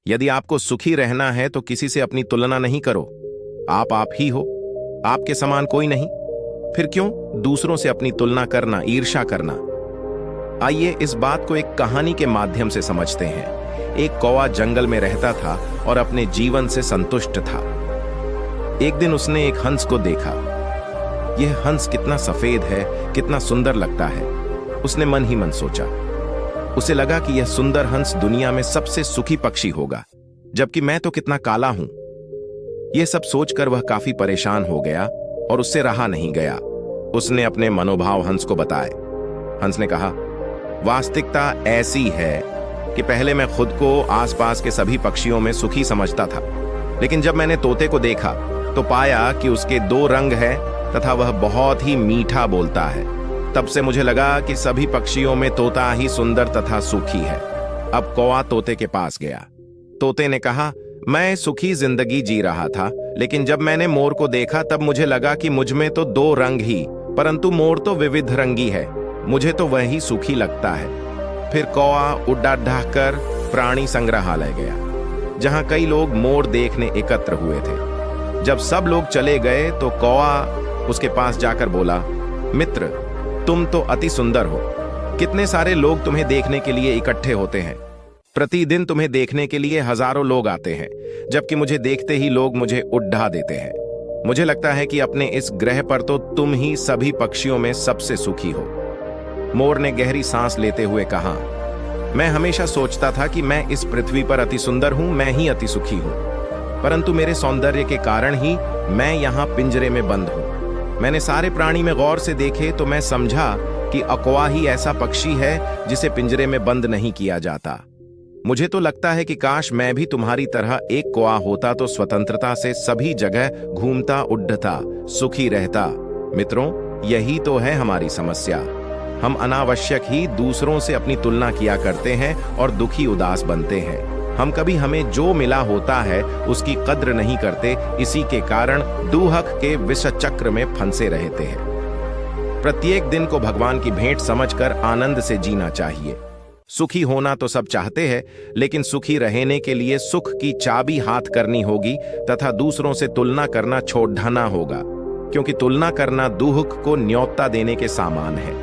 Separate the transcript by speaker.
Speaker 1: यदि आपको सुखी रहना है तो किसी से अपनी तुलना नहीं करो। आप ही हो, आपके समान कोई नहीं। फिर क्यों दूसरों से अपनी तुलना करना, ईर्ष्या करना। आइए इस बात को एक कहानी के माध्यम से समझते हैं। एक कौवा जंगल में रहता था और अपने जीवन से संतुष्ट था। एक दिन उसने एक हंस को देखा। यह हंस कितना सफेद है, कितना सुंदर लगता है। उसने मन ही मन सोचा। उसे लगा कि यह सुंदर हंस दुनिया में सबसे सुखी पक्षी होगा, जबकि मैं तो कितना काला हूं। यह सब सोचकर वह काफी परेशान हो गया और उससे रहा नहीं गया। उसने अपने मनोभाव हंस को बताए। हंस ने कहा, वास्तविकता ऐसी है कि पहले मैं खुद को आसपास के सभी पक्षियों में सुखी समझता था, लेकिन जब मैंने तोते को देखा तो पाया कि उसके 2 रंग हैं तथा वह बहुत ही मीठा बोलता है। तब से मुझे लगा कि सभी पक्षियों में तोता ही सुंदर तथा सुखी है। अब कौवा तोते के पास गया। तोते ने कहा, मैं सुखी जिंदगी जी रहा था, लेकिन जब मैंने मोर को देखा तब मुझे लगा कि मुझ में तो 2 रंग ही, परंतु मोर तो विविध रंगी है। मुझे तो वही सुखी लगता है। फिर कौवा उड़ा ढाकर प्राणी संग्रहालय गया, जहां कई लोग मोर देखने एकत्र हुए थे। जब सब लोग चले गए तो कौवा उसके पास जाकर बोला, मित्र, तुम तो अति सुंदर हो। कितने सारे लोग तुम्हें देखने के लिए इकट्ठे होते हैं। प्रतिदिन तुम्हें देखने के लिए हजारों लोग आते हैं, जबकि मुझे देखते ही लोग मुझे उड़ा देते हैं। मुझे लगता है कि अपने इस ग्रह पर तो तुम ही सभी पक्षियों में सबसे सुखी हो। मोर ने गहरी सांस लेते हुए कहा, मैं हमेशा सोचता था कि मैं इस पृथ्वी पर अति सुंदर हूं, मैं ही अति सुखी हूं, परंतु मेरे सौंदर्य के कारण ही मैं यहां पिंजरे में बंद हूं। मैंने सारे प्राणी में गौर से देखे तो मैं समझा कि कौवा ही ऐसा पक्षी है जिसे पिंजरे में बंद नहीं किया जाता। मुझे तो लगता है कि काश मैं भी तुम्हारी तरह एक कौवा होता तो स्वतंत्रता से सभी जगह घूमता, उड़ता, सुखी रहता। मित्रों, यही तो है हमारी समस्या। हम अनावश्यक ही दूसरों से अपनी तुलना किया करते हैं और दुखी उदास बनते हैं। हम कभी हमें जो मिला होता है उसकी कद्र नहीं करते। इसी के कारण दुहक के विष चक्र में फंसे रहते हैं। प्रत्येक दिन को भगवान की भेंट समझकर आनंद से जीना चाहिए। सुखी होना तो सब चाहते हैं, लेकिन सुखी रहने के लिए सुख की चाबी हाथ करनी होगी तथा दूसरों से तुलना करना छोड़ना होगा, क्योंकि तुलना करना दुहक को न्योता देने के समान है।